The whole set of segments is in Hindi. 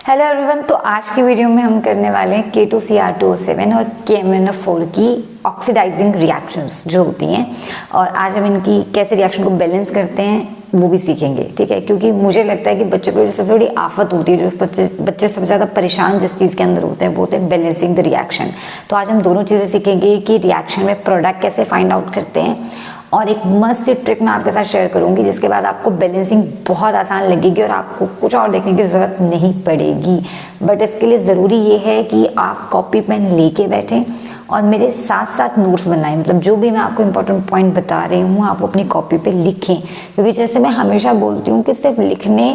Hello everyone. तो आज की वीडियो में हम करने वाले हैं K2Cr2O7 और KMnO4 की ऑक्सीडाइजिंग रिएक्शंस जो होती हैं, और आज हम इनकी कैसे रिएक्शन को बैलेंस करते हैं वो भी सीखेंगे। ठीक है, क्योंकि मुझे लगता है कि बच्चों को सबसे बड़ी आफत होती है, जो बच्चे सबसे ज़्यादा परेशान जिस चीज़ के अंदर होते हैं वो होते हैं बैलेंसिंग द रिएक्शन। तो आज हम दोनों चीज़ें सीखेंगे कि रिएक्शन में प्रोडक्ट कैसे फाइंड आउट करते हैं, और एक मस्त सी ट्रिक मैं आपके साथ शेयर करूंगी जिसके बाद आपको बैलेंसिंग बहुत आसान लगेगी और आपको कुछ और देखने की ज़रूरत नहीं पड़ेगी। बट इसके लिए ज़रूरी ये है कि आप कॉपी पेन लेके बैठें और मेरे साथ साथ नोट्स बनाएं। मतलब जो भी मैं आपको इंपॉर्टेंट पॉइंट बता रही हूँ आप अपनी कॉपी पे लिखें, क्योंकि जैसे मैं हमेशा बोलती हूँ कि सिर्फ लिखने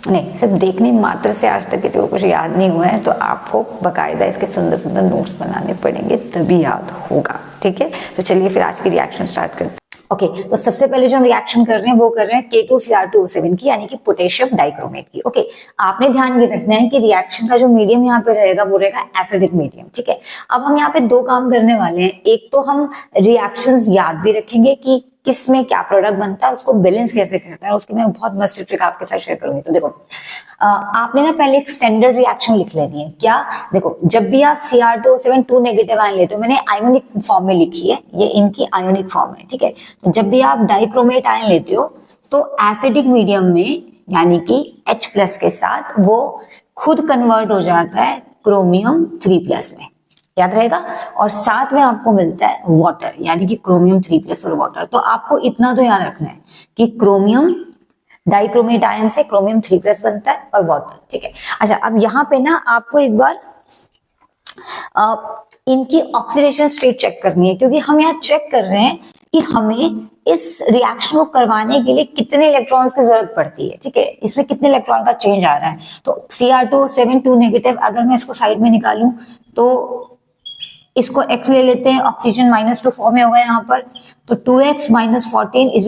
नहीं, सिर्फ देखने मात्र से आज तक किसी को कुछ याद नहीं हुआ है, तो आपको बाकायदा इसके सुंदर सुंदर नोट्स बनाने पड़ेंगे तभी याद होगा। ठीक है, तो चलिए फिर आज की रिएक्शन स्टार्ट करते हैं। ओके, तो सबसे पहले जो हम रिएक्शन कर रहे हैं वो कर रहे हैं K2Cr2O7 की, यानी कि पोटेशियम डाइक्रोमेट की। ओके, आपने ध्यान ये रखना है कि रिएक्शन का जो मीडियम यहाँ पे रहेगा वो रहेगा एसिडिक मीडियम। ठीक है, अब हम यहाँ पे दो काम करने वाले हैं। एक तो हम रिएक्शंस याद भी रखेंगे कि किस में क्या प्रोडक्ट बनता है, उसको बैलेंस कैसे करता है, उसकी मैं बहुत मस्त ट्रिक आपके साथ शेयर करूंगी। तो देखो, आपने ना पहले एक स्टैंडर्ड रिएक्शन लिख लेनी है। क्या? देखो, जब भी आप Cr2O7 2 नेगेटिव आयन लेते हो, मैंने आयोनिक फॉर्म में लिखी है, ये इनकी आयोनिक फॉर्म है। ठीक है, तो जब भी आप डाइक्रोमेट आयन लेते हो तो एसिडिक मीडियम में यानी कि H+ के साथ वो खुद कन्वर्ट हो जाता है क्रोमियम 3+ में, याद रहेगा। और साथ में आपको मिलता है वाटर, यानी कि क्रोमियम 3+ और वाटर। तो आपको इतना तो याद रखना है कि क्रोमियम डाइक्रोमेट आयन से क्रोमियम 3+ बनता है और वाटर। ठीक है, अच्छा, अब यहाँ पे ना आपको एक बार इनकी ऑक्सीडेशन स्टेट चेक करनी है, क्योंकि हम यहाँ चेक कर रहे हैं कि हमें इस रिएक्शन को करवाने के लिए कितने इलेक्ट्रॉन्स की जरूरत पड़ती है। ठीक है, इसमें कितने इलेक्ट्रॉन का चेंज आ रहा है। तो Cr2O7 2 नेगेटिव, अगर मैं इसको साइड में निकालूं तो इसको x ले लेते हैं, ऑक्सीजन -2 फॉर्म में होगा यहाँ पर, तो 2x - 14 =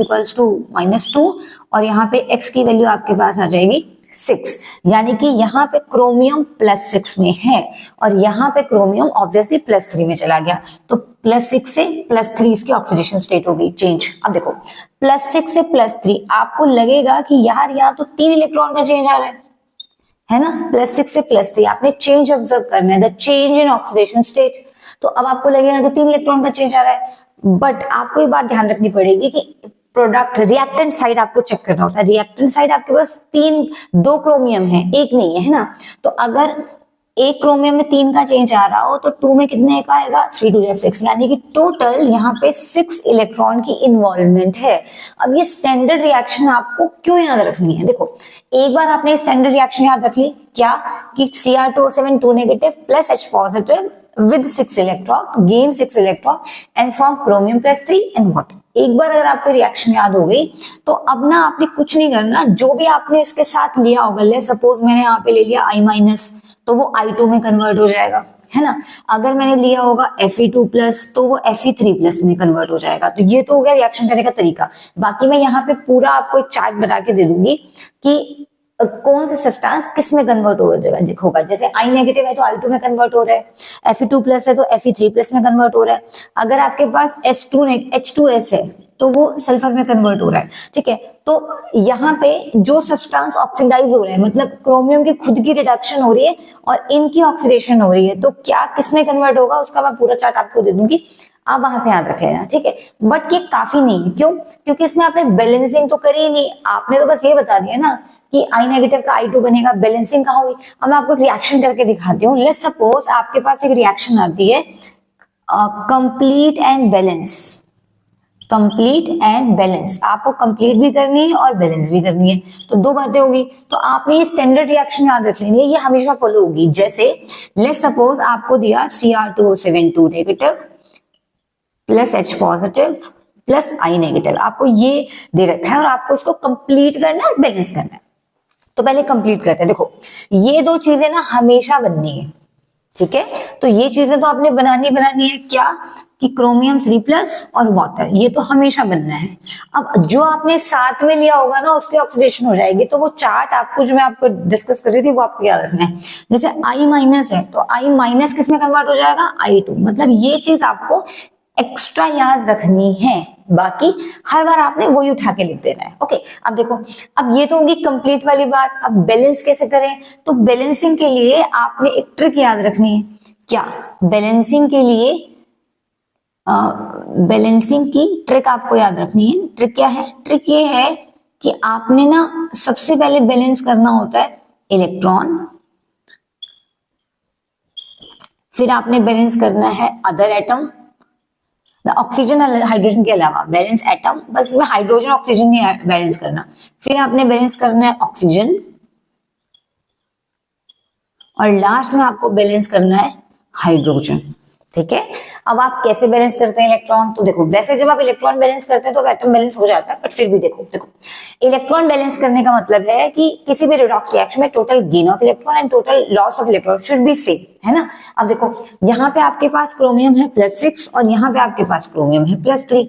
-2, और यहाँ पे x की वैल्यू आपके पास आ जाएगी 6, यानी कि यहाँ पे क्रोमियम +6 में है और यहाँ पे क्रोमियम ऑब्वियसली +3 में चला गया। तो +6 से +3 इसकी ऑक्सीडेशन स्टेट होगी चेंज। अब देखो, +6 से +3 आपको लगेगा कि यार यहाँ तो 3 इलेक्ट्रॉन का चेंज आ रहा है ना। +6 से +3 आपने चेंज ऑब्जर्व करना है, the change in oxidation state. तो अब आपको लगेगा तो 3 इलेक्ट्रॉन का चेंज आ रहा है, बट आपको एक बात ध्यान रखनी पड़ेगी कि प्रोडक्ट रिएक्टेंट साइड आपको चेक करना होता है। रिएक्टेंट साइड आपके पास 2 क्रोमियम है, एक नहीं है ना। तो अगर एक क्रोमियम में 3 का चेंज आ रहा हो तो 2 में कितने का आएगा, 3 2 6, यानी कि टोटल यहाँ पे 6 इलेक्ट्रॉन की इन्वॉल्वमेंट है। अब ये स्टैंडर्ड रिएक्शन आपको क्यों याद रखनी है? देखो, एक बार आपने स्टैंडर्ड रिएक्शन याद रख ली, क्या कि Cr2O7 2 negative + H positive with 6 electron, gain 6 electron and form chromium +3 and water। एक बार अगर आपको रिएक्शन याद हो गई तो अब ना आपने कुछ नहीं करना, जो भी आपने इसके साथ लिया होगा, ले सपोज मैंने यहाँ पे ले लिया I- तो वो I2 में कन्वर्ट हो जाएगा, है ना। अगर मैंने लिया होगा Fe2+ तो वो Fe3+ में कन्वर्ट हो जाएगा। तो ये तो हो गया रिएक्शन करने का तरीका। बाकी मैं यहाँ पे पूरा आपको एक चार्ट बना के दे दूंगी कि कौन सा सब्सटेंस किस में कन्वर्ट होगा। जैसे I नेगेटिव है तो I2 में कन्वर्ट हो रहा है, Fe2+ है तो Fe3+ में कन्वर्ट हो रहा है। अगर आपके पास H2S है तो वो सल्फर में कन्वर्ट हो रहा है। ठीक है, तो यहाँ पे जो सब्सटेंस ऑक्सीडाइज हो रहे हैं, मतलब क्रोमियम की खुद की रिडक्शन हो रही है और इनकी ऑक्सीडेशन हो रही है, तो क्या किस में कन्वर्ट होगा उसका मैं पूरा चार्ट आपको दे दूंगी, आप वहां से याद रख लेना। ठीक है, बट ये काफी नहीं है। क्यों? क्योंकि इसमें आपने बैलेंसिंग तो करी ही नहीं, आपने तो बस ये बता दिया ना कि I नेगेटिव का I2 बनेगा, बैलेंसिंग कहाँ हुई। अब मैं आपको एक रिएक्शन करके दिखाती हूँ। लेट्स सपोज आपके पास एक रिएक्शन आती है complete and balance. Complete and balance आपको कंप्लीट भी करनी है और बैलेंस भी करनी है, तो दो बातें होगी। तो आपने ये स्टैंडर्ड रिएक्शन याद रख लेनी है, ये हमेशा फॉलो होगी। जैसे लेट्स सपोज आपको दिया Cr2O7 2 negative + H positive + I negative, आपको ये दे रखा है और आपको उसको कंप्लीट करना है, बैलेंस करना है। तो पहले कंप्लीट करते हैं। देखो, ये दो चीजें ना हमेशा बननी है। ठीक है, तो ये चीजें तो आपने बनानी है, क्या कि क्रोमियम 3+ और वाटर, ये तो हमेशा बनना है। अब जो आपने साथ में लिया होगा ना उसकी ऑक्सीडेशन हो जाएगी, तो वो चार्ट आपको जो मैं आपको डिस्कस कर रही थी वो आपको याद रखना है। जैसे I- है तो I- किस में कन्वर्ट हो जाएगा, I2। मतलब ये चीज आपको एक्स्ट्रा याद रखनी है, बाकी हर बार आपने वही उठा के लिख देना है। ओके, अब देखो, अब ये तो होगी कंप्लीट वाली बात। अब बैलेंस कैसे करें? तो बैलेंसिंग के लिए आपने एक ट्रिक याद रखनी है। क्या? बैलेंसिंग के लिए बैलेंसिंग की ट्रिक आपको याद रखनी है। ट्रिक क्या है? ट्रिक ये है कि आपने ना सबसे पहले बैलेंस करना होता है इलेक्ट्रॉन, फिर आपने बैलेंस करना है अदर एटम, ऑक्सीजन हाइड्रोजन के अलावा बैलेंस एटम, बस इसमें हाइड्रोजन ऑक्सीजन नहीं बैलेंस करना। फिर आपने बैलेंस करना है ऑक्सीजन, और लास्ट में आपको बैलेंस करना है हाइड्रोजन। ठीक है, अब आप कैसे बैलेंस करते हैं इलेक्ट्रॉन? तो देखो, वैसे जब आप इलेक्ट्रॉन बैलेंस करते हैं तो एटम बैलेंस हो जाता है, बट फिर भी देखो इलेक्ट्रॉन बैलेंस करने का मतलब है कि किसी भी रिडॉक्स रिएक्शन में total gain of electron and total loss of electron should be same, है ना। अब देखो, यहाँ पे आपके पास क्रोमियम है +6 और यहाँ पे आपके पास क्रोमियम है +3,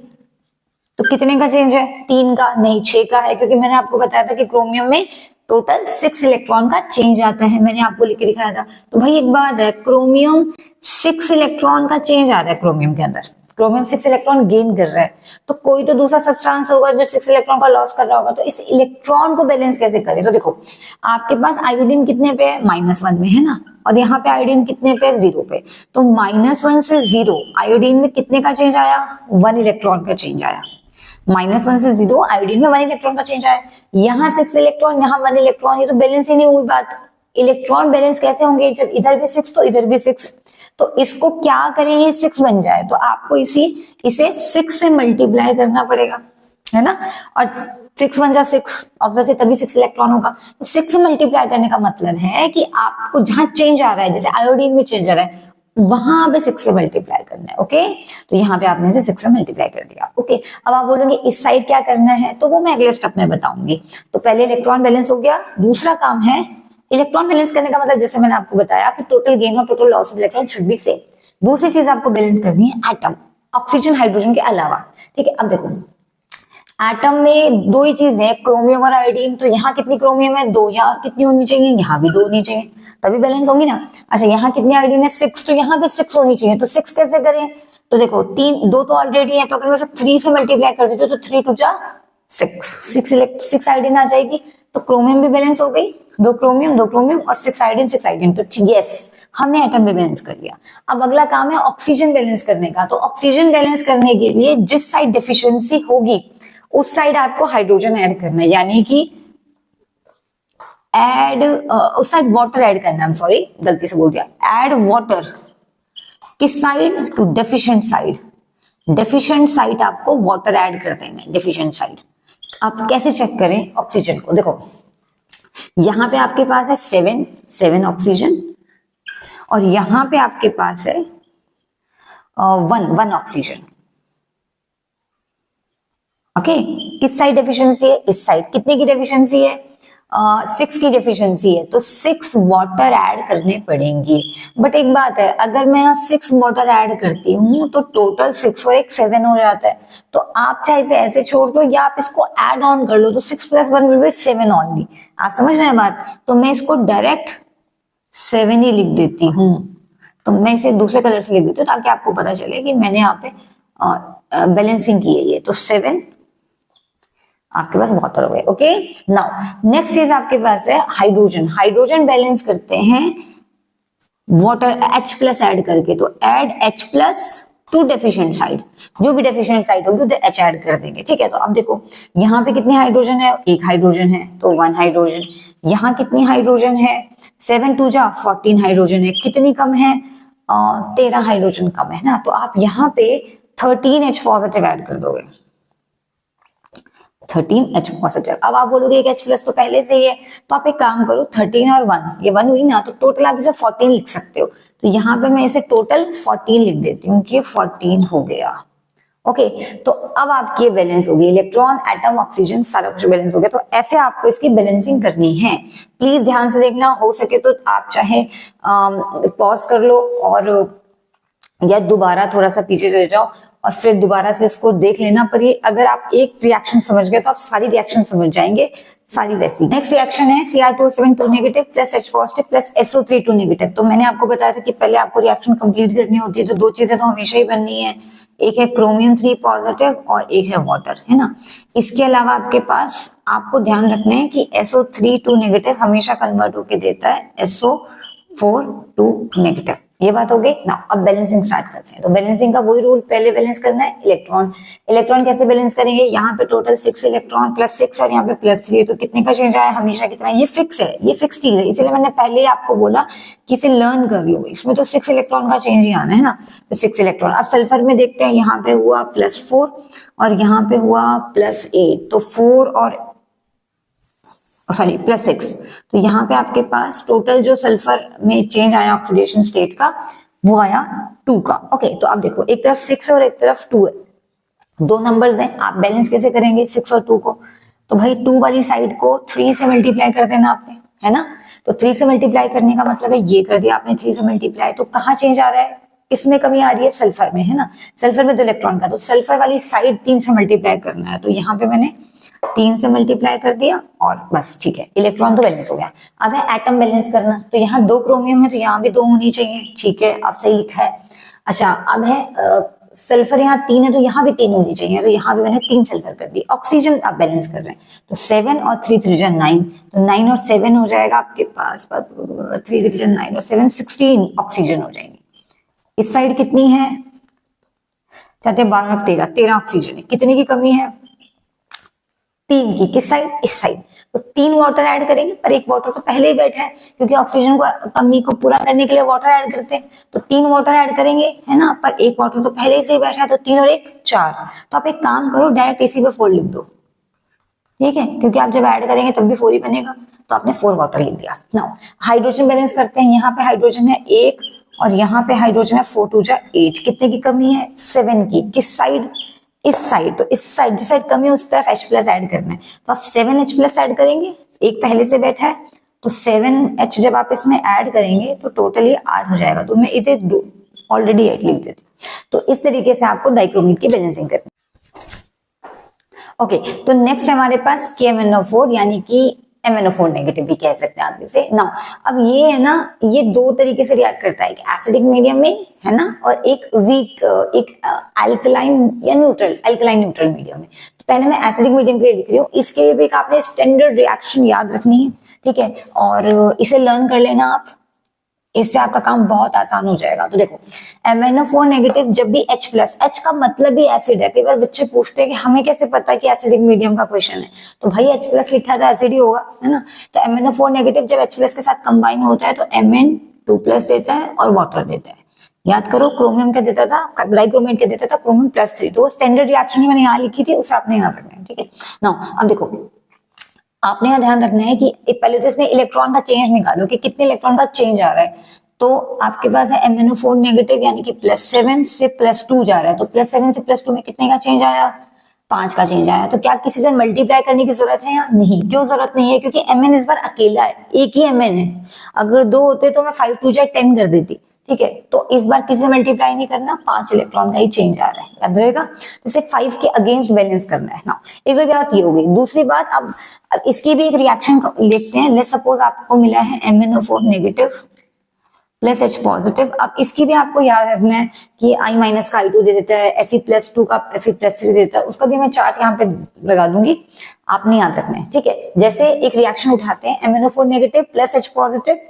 तो कितने का चेंज है? 3 का, नहीं 6 का है, क्योंकि मैंने आपको बताया था कि क्रोमियम में टोटल 6 इलेक्ट्रॉन का चेंज आता है, मैंने आपको लिख के दिखाया था। तो भाई एक बात है, क्रोमियम 6 इलेक्ट्रॉन का चेंज आ रहा है क्रोमियम के अंदर, क्रोमियम 6 इलेक्ट्रॉन गेन कर रहा है, तो कोई तो दूसरा सब्सटेंस होगा जो 6 इलेक्ट्रॉन का लॉस कर रहा होगा। तो इस इलेक्ट्रॉन को बैलेंस कैसे करें? तो देखो, आपके पास आयोडीन कितने पे है? -1 में, है ना, और यहाँ पे आयोडीन कितने पे? 0 पे। तो -1 से 0 आयोडीन में कितने का चेंज आया? 1 इलेक्ट्रॉन का चेंज आया। -1 से 0 आयोडीन में 1 इलेक्ट्रॉन का चेंज आया। यहाँ 6 इलेक्ट्रॉन, यहाँ 1 इलेक्ट्रॉन, ये तो बैलेंस ही नहीं हुई बात। इलेक्ट्रॉन बैलेंस कैसे होंगे? जब इधर भी 6 तो इधर भी 6, तो इसको क्या करें, ये 6 बन जाए, तो आपको इसे 6 से मल्टीप्लाई करना पड़ेगा, है ना, और 6 बन जा 6, ऑब्वियसली तभी 6 इलेक्ट्रॉन होगा। तो 6 से मल्टीप्लाई करने का मतलब है कि आपको जहां चेंज आ रहा है, जैसे आयोडीन में चेंज आ रहा है, वहां पे 6 से मल्टीप्लाई करना है। ओके, तो यहाँ पे आपने इसे 6 से मल्टीप्लाई कर दिया। ओके, अब आप बोलेंगे इस साइड क्या करना है, तो वो मैं अगले स्टेप में बताऊंगी। तो पहले इलेक्ट्रॉन बैलेंस हो गया, दूसरा काम है इलेक्ट्रॉन बैलेंस करने का मतलब, जैसे मैंने आपको बताया कि टोटल गेन और total loss of electron should be same. दूसरी चीज आपको बैलेंस करनी है एटम, ऑक्सीजन हाइड्रोजन के अलावा। ठीक है, अब देखो, एटम में 2 ही चीजें हैं, क्रोमियम और आयोडीन। तो यहाँ कितनी क्रोमियम है? 2। यहाँ कितनी होनी चाहिए? यहाँ भी 2 होनी चाहिए, तभी बैलेंस होगी ना। अच्छा, यहाँ कितनी आयोडीन है? 6, तो यहाँ पे 6 होनी चाहिए। तो 6 कैसे करें? तो देखो, 2 तो ऑलरेडी है, तो अगर मैं 3 से मल्टीप्लाई कर देती हूँ तो 3 2 जा 6 आयोडीन आ जाएगी। तो क्रोमियम भी बैलेंस हो गई, 2 क्रोमियम और 6 आयोडीन। तो यस, हमने एटम भी बैलेंस कर लिया। अब अगला काम है ऑक्सीजन बैलेंस करने का। तो ऑक्सीजन बैलेंस करने के लिए जिस साइड डेफिशिएंसी होगी उस साइड आपको हाइड्रोजन ऐड करना है, यानी कि उस साइड वाटर ऐड करना है। सॉरी, गलती से बोल दिया, ऐड वाटर। किस side? To deficient side. Deficient side आपको वाटर ऐड कर देना है, डेफिशिएंट साइड। आप कैसे चेक करें ऑक्सीजन को? देखो, यहां पे आपके पास है 7 ऑक्सीजन, और यहां पे आपके पास है 1 ऑक्सीजन। ओके, किस साइड डेफिशिएंसी है? इस साइड। कितने की डेफिशिएंसी है? 6 की डेफिशिएंसी है, तो 6 वाटर ऐड करने पड़ेंगे। बट एक बात है, अगर मैं यहाँ 6 वाटर ऐड करती हूँ तो टोटल 6 और 1 7 हो जाता है। तो आप चाहे इसे ऐसे छोड़ दो या आप इसको ऐड ऑन कर लो, तो 6 + 1 विल बी 7 ओनली। आप समझ रहे हैं बात? तो मैं इसको डायरेक्ट 7 ही लिख देती हूँ। तो मैं इसे दूसरे कलर से लिख देती हूँ ताकि आपको पता चले कि मैंने यहाँ पे बैलेंसिंग की है। ये तो 7 आपके पास वाटर हो गए। ओके, नाउ नेक्स्ट चीज आपके पास है हाइड्रोजन। हाइड्रोजन बैलेंस करते हैं वाटर H+ ऐड करके। तो add H+ to deficient side, जो भी डेफिशिएंट साइड होगी उधर H ऐड कर देंगे। ठीक है, तो अब देखो, यहाँ पे कितने हाइड्रोजन है? 1 हाइड्रोजन है, तो 1 हाइड्रोजन। यहाँ कितनी हाइड्रोजन है? 7 2 जा 14 हाइड्रोजन है। कितनी कम है? 13 हाइड्रोजन कम है ना। तो आप यहाँ पे 13 H+ ऐड कर दोगे, 13 H+। अब आप बोलोगे एक H+ तो पहले से ही है, तो आप एक काम करो, 13 और 1, ये 1 हुई ना, तो टोटल आप इसे 14 लिख सकते हो। तो यहाँ पे मैं इसे टोटल 14 लिख देती हूँ कि 14 हो गया। ओके, तो अब आपकी बैलेंस होगी, इलेक्ट्रॉन, एटम, ऑक्सीजन, सारा कुछ बैलेंस हो गया। तो ऐसे आपको इसकी बैलेंसिंग करनी है। प्लीज ध्यान से देखना, हो सके तो आप चाहे पॉज कर लो और या दोबारा थोड़ा सा पीछे चले जाओ और फिर दोबारा से इसको देख लेना। पर ये अगर आप एक रिएक्शन समझ गए तो आप सारी रिएक्शन समझ जाएंगे, सारी वैसी। नेक्स्ट रिएक्शन है Cr2O7 2 negative plus H positive plus SO3 2 negative. तो मैंने आपको बताया था कि पहले आपको रिएक्शन कंप्लीट करनी होती है तो दो चीजें तो हमेशा ही बननी है, एक है क्रोमियम 3 पॉजिटिव और एक है वाटर, है ना। इसके अलावा आपके पास आपको ध्यान रखना है कि SO3 2 नेगेटिव हमेशा कन्वर्ट होके देता है SO4 2 नेगेटिव। ये बात हो गई ना। अब बैलेंसिंग स्टार्ट करते हैं। तो बैलेंसिंग का वही रूल, पहले बैलेंस करना है इलेक्ट्रॉन। इलेक्ट्रॉन कैसे बैलेंस करेंगे, यहाँ पे टोटल 6 इलेक्ट्रॉन प्लस 6 और यहाँ पे प्लस 3, तो कितने का चेंज आया, हमेशा कितना, ये फिक्स है, ये फिक्स चीज है। इसलिए मैंने पहले ही आपको बोला कि इसे लर्न कर लो, इसमें तो 6 इलेक्ट्रॉन का चेंज ही आना है ना। तो 6 इलेक्ट्रॉन। अब सल्फर में देखते हैं, यहाँ पे हुआ +4 और यहाँ पे हुआ +8, तो 4 और +6। तो यहाँ पे आपके पास टोटल जो सल्फर में चेंज आया ऑक्सीडेशन स्टेट का वो आया 2 का। ओके, तो अब देखो एक तरफ 6 और एक तरफ 2 है, दो नंबर्स हैं, आप बैलेंस कैसे करेंगे 6 और 2 को। तो भाई 2 वाली साइड को 3 से मल्टीप्लाई कर देना आपने, है ना। तो 3 से मल्टीप्लाई करने का मतलब है ये कर दिया आपने 3 से मल्टीप्लाई। तो कहाँ चेंज आ रहा है, किसमें कमी आ रही है, सल्फर में, है ना। सल्फर में 2 इलेक्ट्रॉन का, तो सल्फर वाली साइड 3 से मल्टीप्लाई करना है। तो यहाँ पे मैंने 3 से मल्टीप्लाई कर दिया और बस, ठीक है, इलेक्ट्रॉन तो बैलेंस हो गया। अब है एटम बैलेंस करना। तो यहाँ 2 क्रोमियम है तो यहाँ भी 2 होनी चाहिए, ठीक है, आप सही लिखा है। अच्छा, अब है सल्फर यहाँ 3 है तो यहाँ भी 3 होनी चाहिए, तो यहाँ भी मैंने 3 सल्फर कर दी। ऑक्सीजन आप बैलेंस कर रहे हैं तो 7 और 3 3 9, तो 9 और 7 हो जाएगा आपके पास 3 3 9 और 7 16 ऑक्सीजन हो जाएंगे। इस साइड कितनी है, चाहते 12 13 ऑक्सीजन है। कितने की कमी है, 3 की। किस साइड, इस साइड। तो 3 वाटर ऐड करेंगे, पर एक वाटर तो पहले ही बैठा है क्योंकि ऑक्सीजन को कमी को पूरा करने के लिए वाटर ऐड करते हैं। तो 3 वाटर ऐड करेंगे, है ना, पर एक वाटर तो पहले से ही बैठा है, तो 3 और 1 4। तो आप एक काम करो, डायरेक्ट इसी पे 4 लिख दो, ठीक है, क्योंकि आप जब ऐड करेंगे तब भी 4 ही बनेगा। तो आपने 4 वाटर लिख दिया। नाउ हाइड्रोजन बैलेंस करते हैं। यहाँ पे हाइड्रोजन है 1 और यहाँ पे हाइड्रोजन है 4 2 8। कितने की कमी है, 7 की। किस साइड, इस साइड। तो इस साइड, जिस साइड कमी है उस तरफ H+ ऐड करना है। तो आप 7H+ ऐड करेंगे, एक पहले से बैठा है, तो 7H जब आप इसमें ऐड करेंगे तो टोटली 8 हो जाएगा। तो मैं इसे ऑलरेडी 8 लिख देती हूँ। तो इस तरीके से आपको डाइक्रोमेट की बैलेंसिंग करनी है। ओके, तो नेक्स्ट हमारे पास KMnO4 यानी कि MnO4 नेगेटिव भी कह सकते हैं आप इसे। नाउ अब ये है ना, ये 2 तरीके से रिएक्ट करता है, एक एसिडिक मीडियम में, है ना, और एक वीक, एक अल्कलाइन या न्यूट्रल, अल्कलाइन न्यूट्रल मीडियम में। तो पहले मैं एसिडिक मीडियम के लिए लिख रही हूँ। इसके लिए भी एक आपने स्टैंडर्ड रिएक्शन याद रखनी है, ठीक है, और इसे लर्न कर लेना आप, इससे आपका काम बहुत आसान हो जाएगा। तो देखो MnO4 नेगेटिव जब भी H+, H का मतलब भी एसिड है। कई बार बच्चे पूछते हैं कि हमें कैसे पता है कि एसिडिक मीडियम का क्वेश्चन है, तो भाई H+ लिखा है तो एसिड ही होगा, है ना। तो MnO4 नेगेटिव जब H+ के साथ कंबाइन होता है तो Mn2+ देता है और वाटर देता है। याद करो क्रोमियम क्या देता था, डाइक्रोमेट क्या देता था, क्रोमियम +3। तो वो स्टैंडर्ड रिएक्शन मैंने यहाँ लिखी थी, उसे आपने यहाँ करना है, ठीक है ना। अब देखो आपने यहाँ ध्यान रखना है कि पहले तो इसमें इलेक्ट्रॉन का चेंज निकालो कि कितने इलेक्ट्रॉन का चेंज आ रहा है। तो आपके पास है MnO4 नेगेटिव यानी कि +7 से +2 जा रहा है। तो +7 से +2 में कितने का चेंज आया, 5 का चेंज आया। तो क्या किसी से मल्टीप्लाई करने की जरूरत है या नहीं, क्यों जरूरत नहीं है, क्योंकि Mn इस बार अकेला है, एक ही Mn है। अगर 2 होते तो मैं 5 2 10 कर देती, ठीक है। तो इस बार किसी से मल्टीप्लाई नहीं करना, 5 इलेक्ट्रॉन का ही चेंज आ रहा है, याद रहेगा। तो सिर्फ 5 के अगेंस्ट बैलेंस करना है ना। एक तो बात ये हो गई। दूसरी बात, अब इसकी भी एक रिएक्शन देखते हैं। लेट्स सपोज आपको मिला है MnO4 negative plus H positive. अब इसकी भी आपको याद रखना है कि I- का I2 दे देता है, Fe+2 का Fe+3 देता है। उसका भी मैं चार्ट यहाँ पे लगा दूंगी, आपने याद रखना है, ठीक है। जैसे एक रिएक्शन उठाते हैं MnO4 negative plus H positive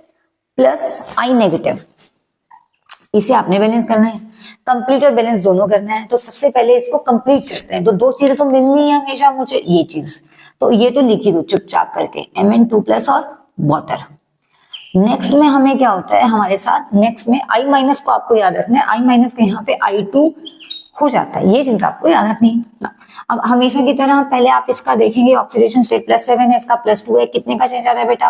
plus I negative, इसे आपने बैलेंस करना है। कंप्लीट और बैलेंस दोनों करना है। तो सबसे पहले इसको कंप्लीट करते हैं। तो 2 चीजें तो मिलनी है हमेशा मुझे, ये चीज तो ये तो लिखी दो चुपचाप करके, Mn2+ और वाटर। नेक्स्ट में हमें क्या होता है हमारे साथ, नेक्स्ट में I- को आपको याद रखना है। I- के यहाँ पे I2 हो जाता है, ये चीज आपको याद रखनी है। अब हमेशा की तरह पहले आप इसका देखेंगे, ऑक्सीडेशन स्टेट +7 है, इसका +2 है। कितने का चेंज आ रहा है बेटा,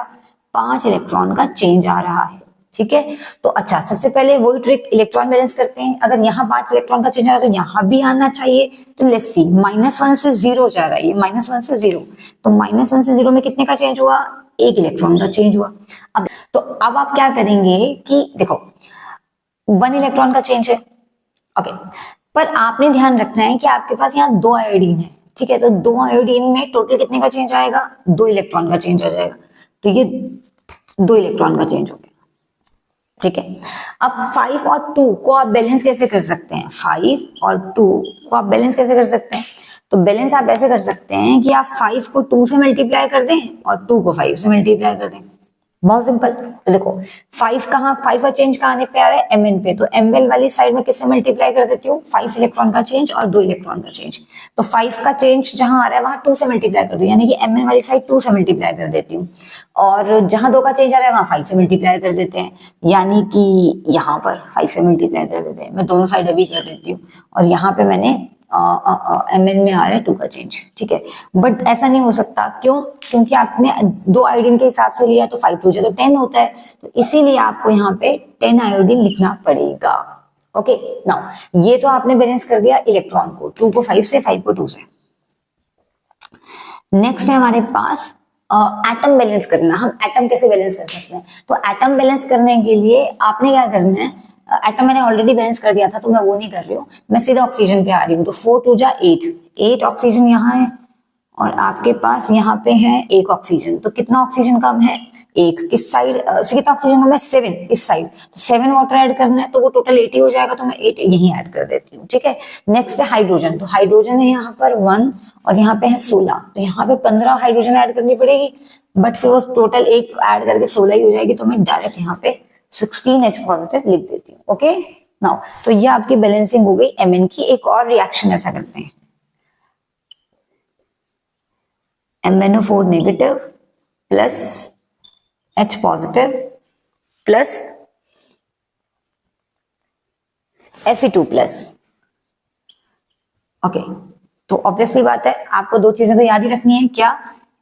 5 इलेक्ट्रॉन का चेंज आ रहा है, ठीक है। तो अच्छा, सबसे पहले वही ट्रिक, इलेक्ट्रॉन बैलेंस करते हैं। अगर यहाँ 5 इलेक्ट्रॉन का चेंज आ रहा है तो यहाँ भी आना चाहिए। तो लेट्स सी, -1 से 0 जा रहा है, ये -1 से 0। तो -1 से 0 में कितने का चेंज हुआ, 1 इलेक्ट्रॉन का चेंज हुआ। अब आप क्या करेंगे कि देखो 1 इलेक्ट्रॉन का चेंज है, ओके। पर आपने ध्यान रखना है कि आपके पास यहाँ 2 आयोडीन है, ठीक है, तो 2 आयोडीन में टोटल कितने का चेंज आएगा, 2 इलेक्ट्रॉन का चेंज आ जाएगा, तो ये 2 इलेक्ट्रॉन का चेंज हो गया, ठीक है। अब 5 और 2 को आप बैलेंस कैसे कर सकते हैं, 5 और 2 को आप बैलेंस कैसे कर सकते हैं, तो बैलेंस आप ऐसे कर सकते हैं कि आप 5 को 2 से मल्टीप्लाई कर दें और 2 को 5 से मल्टीप्लाई कर दें, बहुत सिंपल। तो देखो 5 का चेंज कहाँ आने पे आ रहा है, Mn पे, तो Ml वाली साइड में किससे मल्टीप्लाई कर देती हूँ, 5 इलेक्ट्रॉन का चेंज और 2 इलेक्ट्रॉन का चेंज, तो 5 का चेंज जहां आ रहा है वहां 2 से मल्टीप्लाई कर दो, यानी कि Mn वाली साइड 2 से मल्टीप्लाई कर देती हूँ, और जहां 2 का चेंज आ रहा है वहां 5 से मल्टीप्लाई कर देते हैं, यानी कि यहाँ पर 5 से मल्टीप्लाई कर देते हैं, मैं दोनों साइड अभी कर देती हूँ, और यहाँ पे मैंने Mn में आ रहा है 2 का चेंज, ठीक है। बट ऐसा नहीं हो सकता, क्यों, क्योंकि आपने 2 आयोडीन के हिसाब से लिया तो 5 2 तो 10 होता है, तो इसीलिए आपको यहाँ पे 10 आयोडीन लिखना पड़ेगा। ओके, नाउ ये तो आपने बैलेंस कर दिया इलेक्ट्रॉन को, 2 को 5 से, 5 को 2 से। नेक्स्ट है हमारे पास एटम बैलेंस करना। हम एटम कैसे बैलेंस कर सकते हैं, तो एटम बैलेंस करने के लिए आपने क्या करना है, एटम मैंने ऑलरेडी बैलेंस कर दिया था तो मैं वो नहीं कर रही हूँ, मैं सीधा ऑक्सीजन पे आ रही हूँ, तो 4 2 जा 8 ऑक्सीजन यहाँ है, और आपके पास यहाँ पे है 1 ऑक्सीजन, तो कितना ऑक्सीजन कम है, 1 किस साइड से, कितना ऑक्सीजन कम है, 7 इस साइड, तो 7 वाटर ऐड करना है, तो वो टोटल 80 हो जाएगा, तो मैं 8 यहीं ऐड कर देती हूँ, ठीक है। नेक्स्ट है हाइड्रोजन, तो हाइड्रोजन है यहाँ पर 1 और यहाँ पे है 16, तो यहाँ पे 15 हाइड्रोजन ऐड करनी पड़ेगी, बट फिर वो टोटल 1 ऐड करके 16 ही हो जाएगी, तो मैं डायरेक्ट यहाँ पे 16H पॉजिटिव लिख देती हूँ। ओके, नाउ तो ये आपकी बैलेंसिंग हो गई Mn की। एक और रिएक्शन ऐसा करते हैं, MnO4 negative plus H positive plus Fe2 plus. Okay, तो ऑब्वियसली बात है आपको 2 चीजें तो याद ही रखनी है, क्या,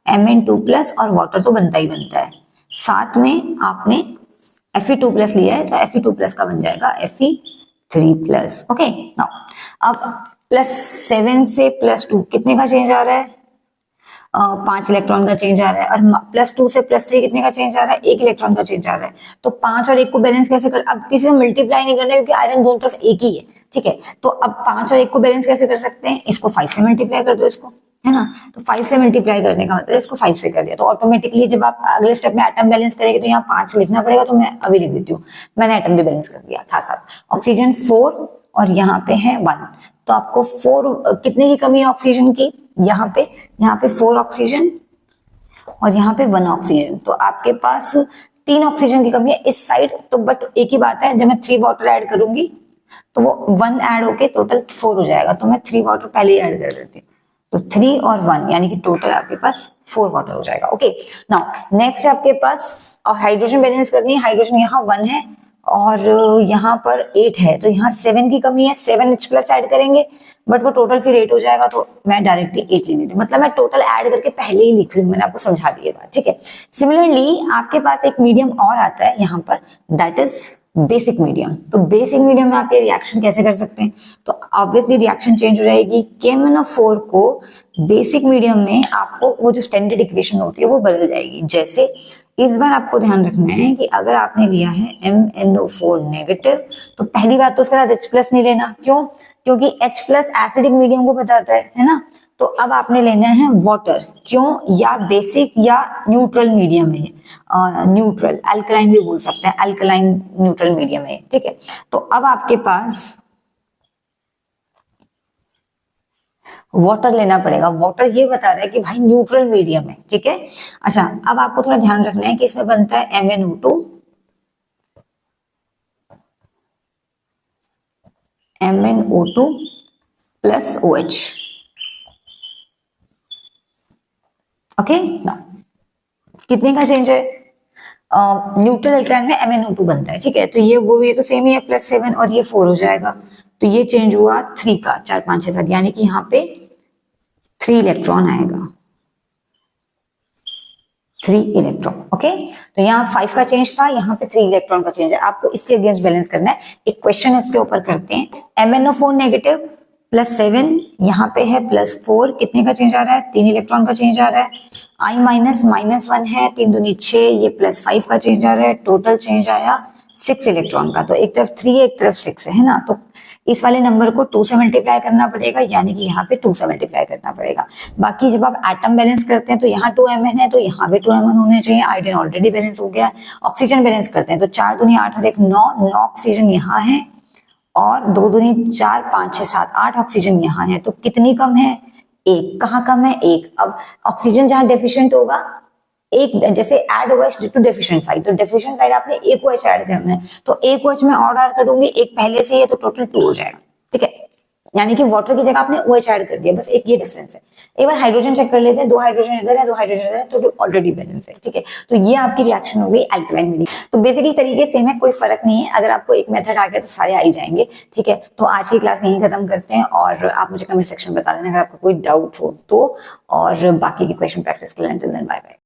Mn2 प्लस और वाटर तो बनता ही बनता है, साथ में आपने Fe2 प्लस लिया है, तो Fe2 प्लस का बन जाएगा Fe3 प्लस। ओके, नाउ अब +7 से +2 कितने का चेंज आ रहा है, 5 इलेक्ट्रॉन का चेंज आ रहा है, और +2 से +3 कितने का चेंज आ रहा है, 1 इलेक्ट्रॉन का चेंज आ रहा है, तो 5 और 1 को बैलेंस कैसे कर, अब किसी से मल्टीप्लाई नहीं करना क्योंकि आयरन दोनों तरफ एक ही है, ठीक है, तो अब 5 और 1 को बैलेंस कैसे कर सकते हैं, इसको 5 से मल्टीप्लाई कर दो, इसको, है ना, तो 5 से मल्टीप्लाई करने का मतलब इसको 5 से कर दिया, तो ऑटोमेटिकली जब आप अगले स्टेप में एटम बैलेंस करेंगे तो यहाँ 5 लिखना पड़ेगा, तो मैं अभी लिख देती हूँ, मैंने एटम भी बैलेंस कर दिया था साथ, ऑक्सीजन 4 और यहाँ पे है 1, तो आपको 4 कितने की कमी है ऑक्सीजन की, यहाँ पे 4 ऑक्सीजन और यहाँ पे 1 ऑक्सीजन, तो आपके पास 3 ऑक्सीजन की कमी है इस साइड, तो बट एक ही बात है, जब मैं 3 वाटर ऐड करूंगी तो वो 1 ऐड होके टोटल 4 हो जाएगा, तो मैं 3 वाटर पहले ही ऐड कर देती हूँ, तो 3 और 1 यानी कि टोटल आपके पास 4 वाटर हो जाएगा। ओके, नाउ नेक्स्ट आपके पास हाइड्रोजन बैलेंस करनी है, हाइड्रोजन यहाँ 1 है और यहाँ पर 8 है, तो यहाँ 7 की कमी है, 7H प्लस ऐड करेंगे, बट वो टोटल फिर 8 हो जाएगा, तो मैं डायरेक्टली 8 ले लेती हूँ, मतलब मैं टोटल ऐड करके पहले ही लिख रही हूँ, मैंने आपको समझा दी बात, ठीक है। सिमिलरली आपके पास एक मीडियम और आता है यहाँ पर, दैट इज बेसिक मीडियम, तो बेसिक मीडियम में आप ये रिएक्शन कैसे कर सकते हैं, तो ऑब्वियसली रिएक्शन चेंज हो जाएगी, KMnO4 को बेसिक मीडियम में आपको वो जो स्टैंडर्ड इक्वेशन होती है वो बदल जाएगी, जैसे इस बार आपको ध्यान रखना है कि अगर आपने लिया है MnO4 नेगेटिव, तो पहली बात तो उसके साथ H प्लस नहीं लेना, क्यों, क्योंकि H प्लस एसिडिक मीडियम को बताता है ना, तो अब आपने लेना है वाटर, क्यों, या बेसिक या न्यूट्रल मीडियम है, न्यूट्रल अल्कलाइन भी बोल सकते हैं, अल्कलाइन न्यूट्रल मीडियम है, ठीक है। तो अब आपके पास वाटर लेना पड़ेगा, वाटर ये बता रहा है कि भाई न्यूट्रल मीडियम है, ठीक है। अच्छा, अब आपको थोड़ा ध्यान रखना है कि इसमें बनता है MnO2 प्लस OH। ओके, कितने का चेंज है, न्यूट्रल अल्काइन में MnO2 बनता है, ठीक है, तो ये तो सेम ही है, +7 और ये 4 हो जाएगा, तो ये चेंज हुआ 3 का, 4 5 6 7, यानी कि यहाँ पे 3 इलेक्ट्रॉन आएगा, 3 इलेक्ट्रॉन। ओके, तो यहाँ 5 का चेंज था, यहाँ पे 3 इलेक्ट्रॉन का चेंज है, आपको इसके अगेंस्ट बैलेंस करना है। एक क्वेश्चन इसके ऊपर करते हैं, MnO4 नेगेटिव +7, यहाँ पे है +4, कितने का चेंज आ रहा है, 3 इलेक्ट्रॉन का चेंज आ रहा है, I- -1 है, 3 दूनी 6, ये +5 का चेंज आ रहा है, टोटल चेंज आया 6 इलेक्ट्रॉन का, तो एक तरफ 3 है एक तरफ 6 है ना, तो इस वाले नंबर को 2 से मल्टीप्लाई करना पड़ेगा, यानी कि यहाँ पे 2 से मल्टीप्लाई करना पड़ेगा। बाकी जब आप एटम बैलेंस करते हैं तो यहाँ 2mn है, तो यहाँ भी 2mn होने चाहिए। आयोडीन ऑलरेडी बैलेंस हो गया। ऑक्सीजन बैलेंस करते हैं तो 4 दूनी 8 और 1 9 ऑक्सीजन यहाँ है, और 2 दूनी 4 5 6 7 8 ऑक्सीजन यहाँ है, तो कितनी कम है? 1। कहाँ कम है? 1। अब ऑक्सीजन जहाँ डेफिशिएंट होगा, एक जैसे add OH to deficient side, तो डेफिशिएंट साइड आपने एक OH ऐड करना है, तो एक OH में और ऐड कर दूंगी, एक पहले से ही है तो टोटल 2 हो जाएगा, ठीक है। यानी कि वाटर की जगह आपने OH ऐड कर दिया, बस एक ये डिफरेंस है। एक बार हाइड्रोजन चेक कर लेते हैं, 2 हाइड्रोजन इधर है 2 हाइड्रोजन इधर है, तो ऑलरेडी बैलेंस है, ठीक है। तो ये आपकी रिएक्शन हो गई अल्कलाइन मीडियम। तो बेसिकली तरीके सेम है, कोई फर्क नहीं है। अगर आपको एक मेथड आ गया तो सारे आ ही जाएंगे, ठीक है। तो आज की क्लास यहीं खत्म करते हैं, और आप मुझे कमेंट सेक्शन में बता देना अगर आपको कोई डाउट हो तो, और बाकी की क्वेश्चन प्रैक्टिस के लिए। Bye bye.